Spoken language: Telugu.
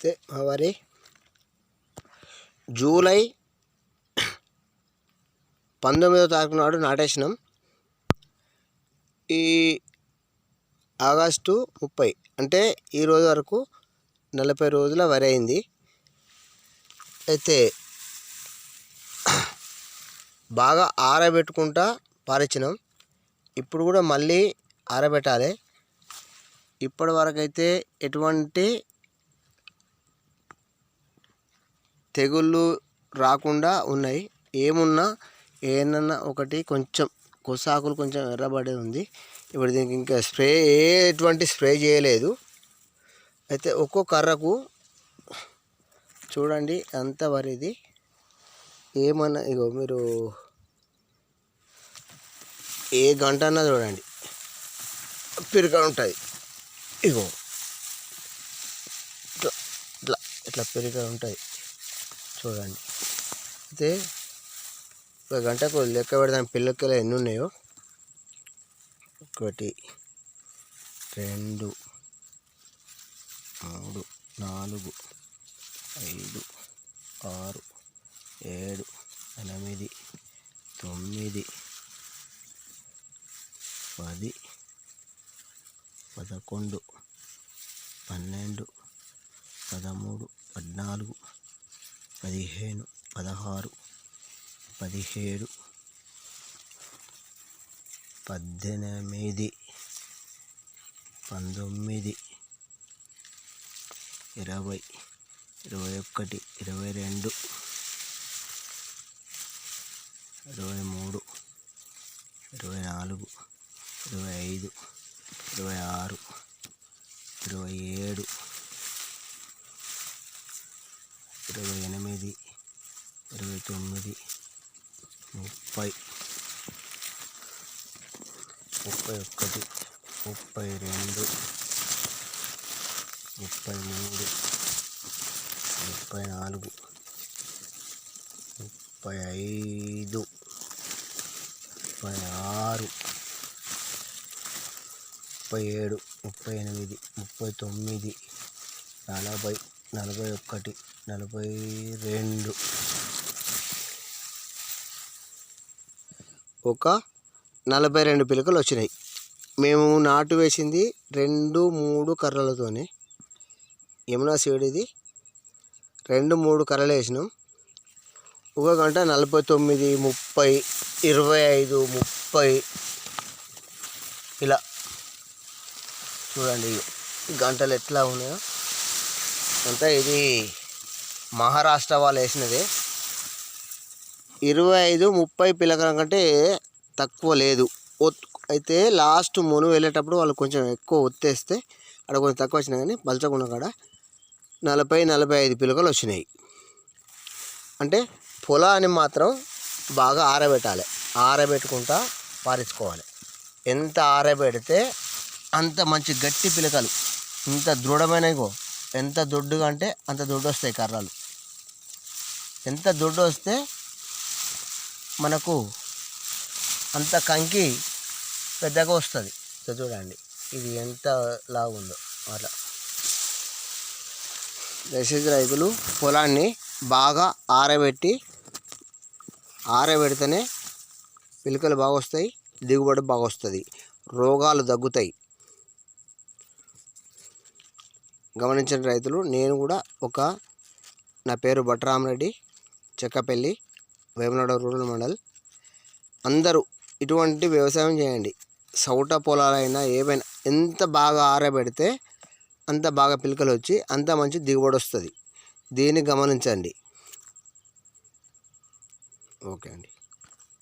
అయితే మా వరి జూలై 19వ తారీఖు నాడు నాటేసినాం. ఈ ఆగస్టు 30 అంటే ఈరోజు వరకు 40 రోజుల వరి అయింది. అయితే బాగా ఆరబెట్టుకుంటా పారించినాం. ఇప్పుడు కూడా మళ్ళీ ఆరబెట్టాలి. ఇప్పటి వరకు అయితే ఎటువంటి తెగుళ్ళు రాకుండా ఉన్నాయి. ఏమన్నా ఒకటి కొంచెం కొసాకులు కొంచెం ఎర్రబడి ఉంది. ఇప్పుడు దీనికి ఇంకా ఎటువంటి స్ప్రే చేయలేదు. అయితే ఒక్కో కర్రకు చూడండి అంత వరిది ఏమన్నా ఇగో మీరు ఏ గంట అన్నా చూడండి పిరిక ఉంటుంది. ఇగో ఇట్లా పిరిక ఉంటుంది చూడండి. అయితే ఒక గంటకు లెక్క పెడదాం పిల్లకలు ఎన్ని ఉన్నాయో. 1 2 3 4 5 6 7 8 9 10 11 12 13 14 15 16 17 18 19 20 21 22 23 24 25 26 27 28 29 30 31 32 33 34 35 36 37 38 39 40 41 42 ఒక 42 పిలకలు వచ్చినాయి. మేము నాటు వేసింది 2-3 కర్రలతోనే. యమునా సీడ్ ఇది 2-3 కర్రలు వేసినాం. ఒక గంట 49 30 25 30 ఇలా చూడండి గంటలు ఎట్లా ఉన్నాయో. అంతా ఇది మహారాష్ట్ర వాళ్ళు వేసినదే. 25-30 పిలకల కంటే తక్కువ లేదు. అయితే లాస్ట్ మును వెళ్ళేటప్పుడు వాళ్ళు కొంచెం ఎక్కువ ఒత్తేస్తే అక్కడ కొంచెం తక్కువ వచ్చినాయి. కానీ బల్చకున్న కాడ 40-45 పిలకలు వచ్చినాయి. అంటే పొలాన్ని మాత్రం బాగా ఆరబెట్టాలి. ఆరబెట్టుకుంటా పారించుకోవాలి. ఎంత ఆరబెడితే అంత మంచి గట్టి పిలకలు, ఇంత దృఢమైనగో. ఎంత దొడ్డుగా అంటే అంత దొడ్డు వస్తాయి కర్రలు. ఎంత దొడ్డు వస్తే మనకు అంత కంకి పెద్దగా వస్తుంది. చూడండి ఇది ఎంత లాగుందో. అట్లా దయచేసి రైతులు పొలాన్ని బాగా ఆరబెడితేనే పిలకలు బాగా వస్తాయి, దిగుబడి బాగా వస్తుంది, రోగాలు తగ్గుతాయి. గమనించిన రైతులు, నేను కూడా నా పేరు బట్రామరెడ్డి, చెక్కపల్లి, వేములవాడ రూరల్ మండల్. అందరూ ఇటువంటి వ్యవసాయం చేయండి. సౌట పొలాలైనా ఏవైనా ఎంత బాగా ఆరబెడితే అంత బాగా పిలకలు వచ్చి అంత మంచి దిగుబడి వస్తుంది. దీన్ని గమనించండి. ఓకే అండి.